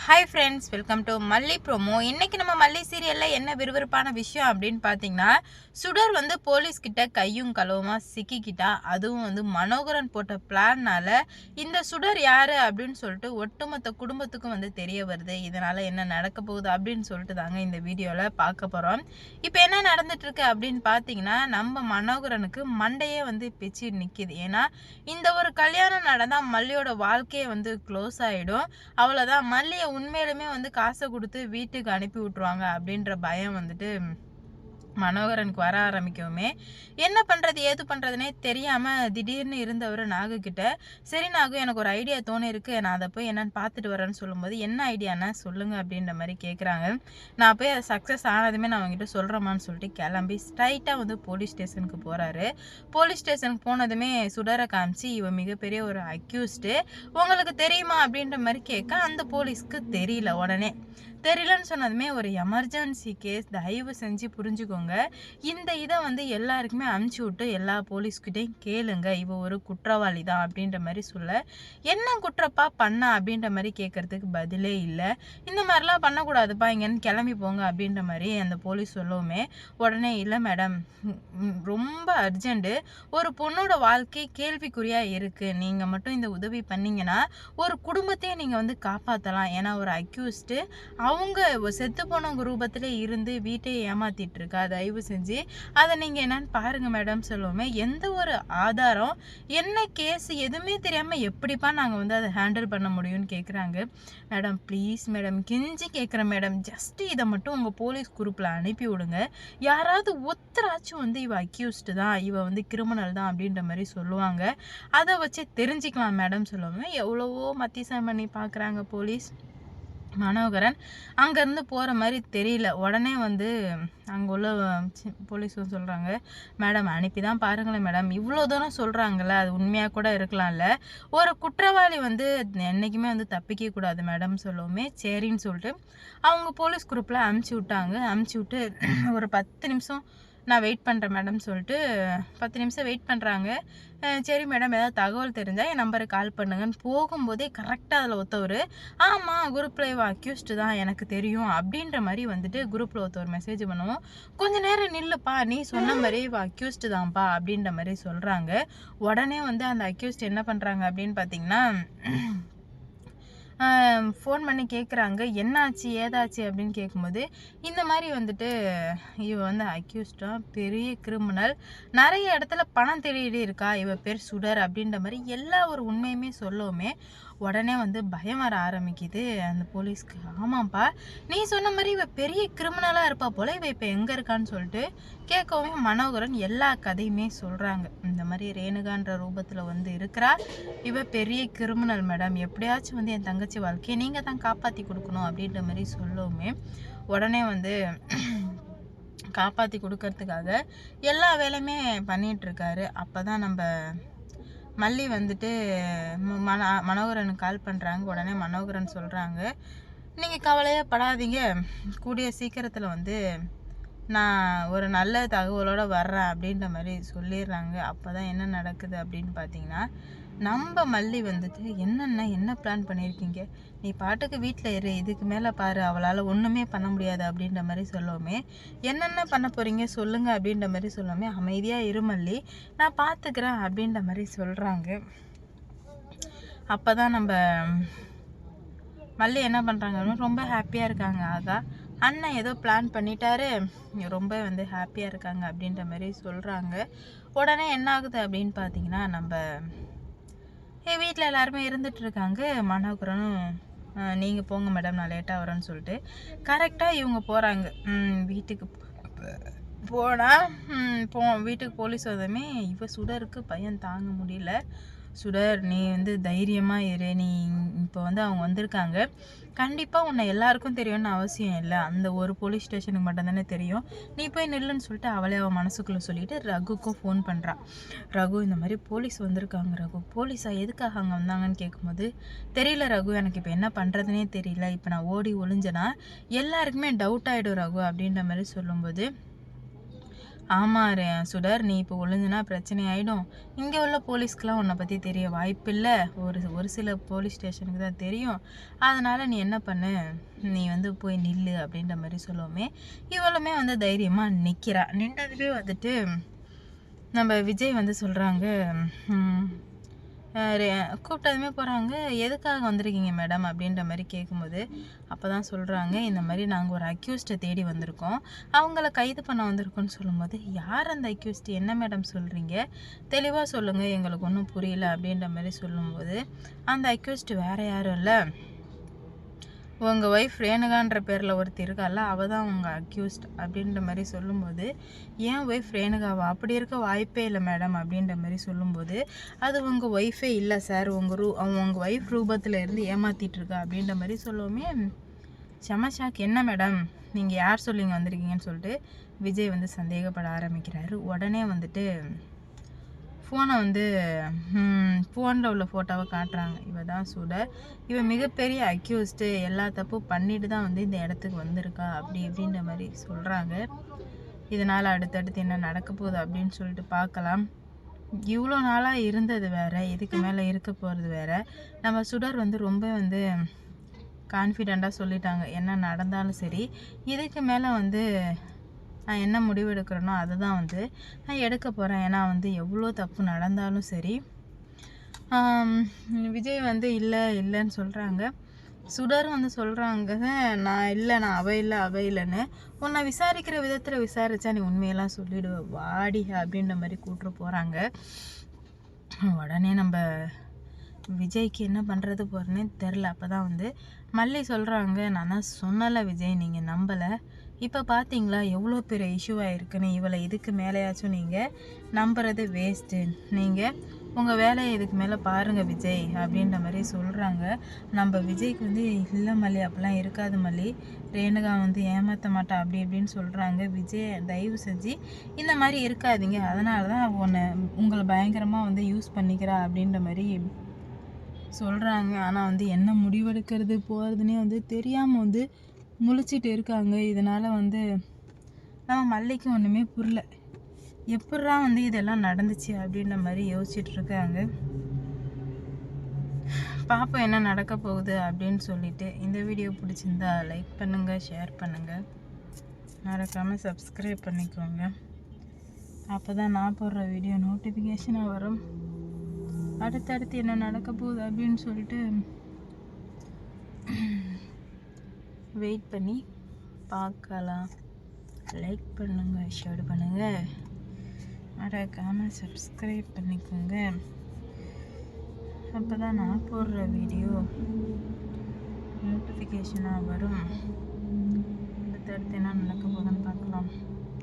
Hi friends, welcome to மல்லி promo. இன்றைக்கி நம்ம மல்லி சீரியலில் என்ன விறுவிறுப்பான விஷயம் அப்படின்னு பார்த்தீங்கன்னா, சுடர் போலீஸ்கிட்ட கையும் களவுமா சிக்கிக்கிட்டா. அதுவும் மனோகரன் போட்ட பிளான்னால் இந்த சுடர் யார் அப்படின்னு சொல்லிட்டு ஒட்டுமொத்த குடும்பத்துக்கும் தெரிய வருது. இதனால் என்ன நடக்க போகுது அப்படின்னு சொல்லிட்டு தாங்க இந்த வீடியோவில் பார்க்க போகிறோம். இப்போ என்ன நடந்துட்டுருக்கு அப்படின்னு பார்த்தீங்கன்னா, நம்ம மனோகரனுக்கு மண்டையே பிச்சு நிற்கிது. ஏன்னா இந்த ஒரு கல்யாணம் நடந்தால் மல்லியோட வாழ்க்கையே க்ளோஸ் ஆகிடும். அவ்வளோதான், மல்லியை உண்மையிலுமே காசை கொடுத்து வீட்டுக்கு அனுப்பி விட்டுருவாங்க அப்படின்ற பயம் மனோகரனுக்கு வர ஆரம்பிக்கவுமே என்ன பண்ணுறது ஏது பண்ணுறதுனே தெரியாமல் திடீர்னு இருந்தவர் நாகு கிட்ட, சரி நாகு, எனக்கு ஒரு ஐடியா தோணி இருக்குது, நான் அதை போய் என்னன்னு பார்த்துட்டு வரேன்னு சொல்லும்போது, என்ன ஐடியானா சொல்லுங்கள் அப்படின்ற மாதிரி கேட்குறாங்க. நான் போய் அதை சக்ஸஸ் ஆனதுமே நான் அவங்ககிட்ட சொல்கிறேம்மான்னு சொல்லிட்டு கிளம்பி ஸ்ட்ரைட்டாக போலீஸ் ஸ்டேஷனுக்கு போகிறாரு. போலீஸ் ஸ்டேஷனுக்கு போனதுமே சுடரை காமிச்சு, இவன் மிகப்பெரிய ஒரு அக்யூஸ்டு, உங்களுக்கு தெரியுமா அப்படின்ற மாதிரி கேட்க, அந்த போலீஸ்க்கு தெரியல. உடனே தெரியலன்னு சொன்னதுமே, ஒரு எமர்ஜென்சி கேஸ், தயவு செஞ்சு புரிஞ்சுக்கோங்க, இந்த இதை எல்லாருக்குமே அனுப்பிச்சி விட்டு எல்லா போலீஸ்கிட்டையும் கேளுங்க, இவ ஒரு குற்றவாளி தான் அப்படின்ற மாதிரி சொல்ல, என்ன குற்றப்பா பண்ணா அப்படின்ற மாதிரி கேட்கறதுக்கு பதிலே இல்லை. இந்த மாதிரிலாம் பண்ணக்கூடாதுப்பா, இங்கேன்னு கிளம்பி போங்க அப்படின்ற மாதிரி அந்த போலீஸ் சொல்லவுமே, உடனே இல்லை மேடம், ரொம்ப அர்ஜென்ட்டு, ஒரு பொண்ணோட வாழ்க்கை கேள்விக்குறியாக இருக்குது, நீங்கள் மட்டும் இந்த உதவி பண்ணிங்கன்னா ஒரு குடும்பத்தையே நீங்கள் காப்பாற்றலாம். ஏன்னா ஒரு அக்யூஸ்டு அவங்க செத்து போனவங்க ரூபத்தில் இருந்து வீட்டையே ஏமாத்திட்டு இருக்கா, தயவு செஞ்சு அதை நீங்கள் என்னன்னு பாருங்கள் மேடம் சொல்லுவோமே, எந்த ஒரு ஆதாரம் என்ன கேஸ் எதுவுமே தெரியாமல் எப்படிப்பா நாங்கள் அதை ஹேண்டில் பண்ண முடியும்னு கேட்குறாங்க. மேடம் ப்ளீஸ் மேடம், கெஞ்சி கேட்குறேன் மேடம், ஜஸ்ட்டு இதை மட்டும் உங்கள் போலீஸ் குரூப்பில் அனுப்பி விடுங்க, யாராவது ஒத்தராச்சும் இவ அக்யூஸ்டு தான், இவ கிரிமினல் தான் அப்படின்ற மாதிரி சொல்லுவாங்க, அதை வச்சு தெரிஞ்சுக்கலாம் மேடம் சொல்லுவோமே. எவ்வளவோ மத்தியசம் பண்ணி பார்க்குறாங்க போலீஸ். மனோகரன் அங்கேருந்து போகிற மாதிரி தெரியல. உடனே அங்கே உள்ள போலீஸ் சொல்கிறாங்க, மேடம் அனுப்பி தான் பாருங்களேன் மேடம், இவ்வளோ தூரம் சொல்கிறாங்கல்ல, அது உண்மையாக கூட இருக்கலாம்ல, ஒரு குற்றவாளி என்றைக்குமே தப்பிக்க கூடாது மேடம் சொல்லவுமே, சரின்னு சொல்லிட்டு அவங்க போலீஸ் குரூப்பில் அமுச்சு விட்டாங்க. அமுச்சு விட்டு ஒரு 10 நிமிஷம் நான் வெயிட் பண்ணுறேன் மேடம் சொல்லிட்டு 10 நிமிஷம் வெயிட் பண்ணுறாங்க. சரி மேடம், ஏதாவது தகவல் தெரிஞ்சால் என் நம்பருக்கு கால் பண்ணுங்கன்னு போகும்போதே கரெக்டாக அதில் ஒருத்தவர், ஆமாம் குரூப்பில் இவ அக்யூஸ்டு தான் எனக்கு தெரியும் அப்படின்ற மாதிரி குரூப்பில் ஒருத்தவர் மெசேஜ் பண்ணுவோம், கொஞ்சம் நேரம் நில்லுப்பா, நீ சொன்ன மாதிரி இவ அக்யூஸ்டு தான்ப்பா அப்படின்ற மாதிரி சொல்கிறாங்க. உடனே அந்த அக்யூஸ்டு என்ன பண்ணுறாங்க அப்படின்னு பார்த்தீங்கன்னா, ஃபோன் பண்ணி கேட்குறாங்க, என்னாச்சு ஏதாச்சு அப்படின்னு கேட்கும்போது, இந்த மாதிரி இவ அக்யூஸ்டாக பெரிய கிரிமினல், நிறைய இடத்துல பணம் தேடி இருக்கா, இவ பேர் சுடர் அப்படின்ற மாதிரி எல்லா ஒரு உண்மையுமே சொல்லவுமே, உடனே பயம் வர ஆரம்பிக்குது அந்த போலீஸ்க்கு. ஆமாப்பா, நீ சொன்ன மாதிரி இவ பெரிய கிரிமினலாக இருப்பா போல, இவ இப்போ எங்கே இருக்கான்னு சொல்லிட்டு கேட்கவுமே மனோகரன் எல்லா கதையுமே சொல்கிறாங்க. இந்த மாதிரி ரேணுகான்ற ரூபத்தில் இருக்கிறா, இவ பெரிய கிரிமினல் மேடம், எப்படியாச்சும் என் தங்கச்சி வாழ்க்கையை நீங்கள் தான் காப்பாற்றி கொடுக்கணும் அப்படின்ற மாதிரி சொல்லவுமே, உடனே காப்பாற்றி கொடுக்கறதுக்காக எல்லா வேலையுமே பண்ணிகிட்ருக்காரு. அப்போ தான் நம்ம மல்லி மனோகரனுக்கு கால் பண்ணுறாங்க. உடனே மனோகரன் சொல்கிறாங்க, நீங்கள் கவலையே படாதீங்க, கூடிய சீக்கிரத்தில் நான் ஒரு நல்ல தகவலோடு வர்றேன் அப்படின்ற மாதிரி சொல்லிடுறாங்க. அப்போ தான் என்ன நடக்குது அப்படின்னு பார்த்தீங்கன்னா, நம்ம மல்லி என்ன பிளான் பண்ணியிருக்கீங்க, நீ பாட்டுக்கு வீட்டில் இரு, இதுக்கு மேலே பாரு, அவளால் ஒன்றுமே பண்ண முடியாது அப்படின்ற மாதிரி சொல்லவுமே, என்னென்ன பண்ண போகிறீங்க சொல்லுங்கள் அப்படின்ற மாதிரி சொல்லவுமே, அமைதியாக இரு மல்லி, நான் பார்த்துக்கிறேன் அப்படின்ற மாதிரி சொல்கிறாங்க. அப்போ தான் நம்ம மல்லி என்ன பண்ணுறாங்கன்னு ரொம்ப ஹாப்பியாக இருக்காங்க. ஆகா, அண்ணன் ஏதோ பிளான் பண்ணிட்டாரு, ரொம்ப ஹாப்பியாக இருக்காங்க அப்படின்ற மாதிரி சொல்கிறாங்க. உடனே என்ன ஆகுது அப்படின்னு பார்த்தீங்கன்னா, நம்ம வீட்டில் எல்லாருமே இருந்துகிட்ருக்காங்க. மனோகரனும், நீங்கள் போங்க மேடம், நான் லேட்டாக வரேன்னு சொல்லிட்டு கரெக்டாக இவங்க போகிறாங்க வீட்டுக்கு. போனால் வீட்டுக்கு போலீஸ் வந்ததுமே இவ சுடருக்கு பையன் தாங்க முடியல. சுடர், நீ தைரியமாக இரு, நீ இப்போ அவங்க வந்திருக்காங்க, கண்டிப்பாக உன்னை எல்லாருக்கும் தெரியும்னு அவசியம் இல்லை, அந்த ஒரு போலீஸ் ஸ்டேஷனுக்கு மட்டும்தானே தெரியும், நீ போய் நில்லுன்னு சொல்லிட்டு அவள் மனசுக்குள்ளே சொல்லிவிட்டு ரகுக்கும் ஃபோன் பண்ணுறான். ரகு, இந்த மாதிரி போலீஸ் வந்திருக்காங்க. ரகு, போலீஸா, எதுக்காக அங்கே வந்தாங்கன்னு கேட்கும்போது, தெரியல ரகு, எனக்கு இப்போ என்ன பண்ணுறதுனே தெரியல, இப்போ நான் ஓடி ஒளிஞ்சேன்னா எல்லாருக்குமே டவுட் ஆகிடும் ரகு அப்படின்ற மாதிரி சொல்லும்போது, ஆமாம் சுடர், நீ இப்போ ஒளிஞ்சுனா பிரச்சனை ஆகிடும். இங்கே உள்ள போலீஸ்க்கெலாம் உன்னை பற்றி தெரிய வாய்ப்பில்லை. ஒரு சில போலீஸ் ஸ்டேஷனுக்கு தான் தெரியும். அதனால் நீ என்ன பண்ணு, நீ வந்து போய் நில்லு அப்படின்ற மாதிரி சொல்லுவோமே. இவளுமே வந்து தைரியமாக நிற்கிறா. நின்றதுவே வந்துட்டு நம்ம விஜய் வந்து சொல்கிறாங்க, கூப்பிட்டதுமே போகிறாங்க. எதுக்காக வந்திருக்கீங்க மேடம் அப்படின்ற மாதிரி கேட்கும்போது அப்போ தான் சொல்கிறாங்க, இந்த மாதிரி நாங்கள் ஒரு அக்யூஸ்டை தேடி வந்திருக்கோம், அவங்கள கைது பண்ண வந்திருக்கோன்னு சொல்லும்போது, யார் அந்த அக்யூஸ்ட், என்ன மேடம் சொல்கிறீங்க, தெளிவாக சொல்லுங்கள், எங்களுக்கு ஒன்றும் புரியல அப்படின்ற மாதிரி சொல்லும்போது, அந்த அக்யூஸ்ட் வேறு யாரும் இல்லை, உங்கள் ஒய்ஃப் ரேணுகான்ற பேரில் ஒருத்தர் இருக்கால, அவள் தான் உங்கள் அக்யூஸ்ட் அப்படின்ற மாதிரி சொல்லும்போது, ஏன் ஒய்ஃப் ரேணுகாவா, அப்படி இருக்க வாய்ப்பே இல்லை மேடம் அப்படின்ற மாதிரி சொல்லும்போது, அது உங்கள் ஒய்ஃபே இல்லை சார், உங்கள் ஒய்ஃப் ரூபத்தில் இருந்து ஏமாற்றிட்டு இருக்கா அப்படின்ற மாதிரி சொல்லுவோமே. செம ஷாக். என்ன மேடம் நீங்கள் யார் சொல்லிங்க வந்திருக்கீங்கன்னு சொல்லிட்டு விஜய் வந்து சந்தேகப்பட ஆரம்பிக்கிறாரு. உடனே வந்துட்டு ஃபோனை வந்து ஃபோனில் உள்ள ஃபோட்டோவை காட்டுறாங்க. இவ தான் சுடர், இவ மிகப்பெரிய அக்யூஸ்டு, எல்லா தப்பும் பண்ணிட்டு தான் வந்து இந்த இடத்துக்கு வந்திருக்கா அப்படி இப்படின்ற மாதிரி சொல்கிறாங்க. இதனால் அடுத்தடுத்து என்ன நடக்க போகுது அப்படின்னு சொல்லிட்டு பார்க்கலாம். இவ்வளோ நாளாக இருந்தது வேறு, இதுக்கு மேலே இருக்க போகிறது வேறு. நம்ம சுடர் வந்து ரொம்ப வந்து கான்ஃபிடெண்ட்டாக சொல்லிட்டாங்க, என்ன நடந்தாலும் சரி இதுக்கு மேலே வந்து நான் என்ன முடிவு எடுக்கிறேனோ அதை தான் வந்து நான் எடுக்க போகிறேன். ஏன்னா வந்து எவ்வளோ தப்பு நடந்தாலும் சரி. விஜய் வந்து இல்லைன்னு சொல்கிறாங்க. சுடரும் வந்து சொல்கிறாங்க, நான் அவ இல்லைன்னு. உன்னை விசாரிக்கிற விதத்தில் விசாரித்தா நீ உண்மையெல்லாம் சொல்லிவிடுவ, வாடி அப்படின்ற மாதிரி கூப்பிட்டு போகிறாங்க. உடனே நம்ம விஜய்க்கு என்ன பண்ணுறது போகிறேன்னே தெரில. அப்போ தான் வந்து மல்லி சொல்கிறாங்க, நான் தான் சொன்னல விஜய், நீங்கள் நம்பலை, இப்போ பார்த்தீங்களா எவ்வளோ பெரிய இஷ்யூவாக இருக்குன்னு, இவளை இதுக்கு மேலேயாச்சும் நீங்கள் நம்புறது வேஸ்ட்டு, நீங்கள் உங்கள் வேலையை இதுக்கு மேலே பாருங்கள் விஜய் அப்படின்ற மாதிரி சொல்கிறாங்க. நம்ம விஜய்க்கு வந்து இல்லை மல்லி, அப்படிலாம் இருக்காது மல்லி, ரேணுகா வந்து ஏமாற்ற மாட்டா அப்படி இப்படின்னு சொல்கிறாங்க. விஜய் தயவு செஞ்சு இந்த மாதிரி இருக்காதீங்க, அதனால தான் உங்களை பயங்கரமாக வந்து யூஸ் பண்ணிக்கிறா அப்படின்ற மாதிரி சொல்கிறாங்க. ஆனால் வந்து என்ன முடிவெடுக்கிறது போகிறதுனே வந்து தெரியாமல் வந்து முழிச்சிட்டு இருக்காங்க. இதனால் வந்து நம்ம மல்லிக்கு ஒன்றுமே புரியல, எப்படா வந்து இதெல்லாம் நடந்துச்சு அப்படின்ற மாதிரி யோசிச்சுட்டு இருக்காங்க. பாப்போம் என்ன நடக்க போகுது அப்படின்னு சொல்லிட்டு. இந்த வீடியோ பிடிச்சிருந்தா லைக் பண்ணுங்கள், ஷேர் பண்ணுங்கள், மறக்காமல் சப்ஸ்கிரைப் பண்ணிக்கோங்க. அப்போ தான் நான் போடுற வீடியோ நோட்டிஃபிகேஷனாக வரும். அடுத்தடுத்து என்ன நடக்க போகுது அப்படின்னு சொல்லிட்டு வெயிட் பண்ணி பார்க்கலாம். லைக் பண்ணுங்கள், ஷேர் பண்ணுங்கள், மறக்காமல் சப்ஸ்கிரைப் பண்ணிக்கோங்க. அப்போ தான் நான் போடுற வீடியோ நோட்டிஃபிகேஷனாக வரும்.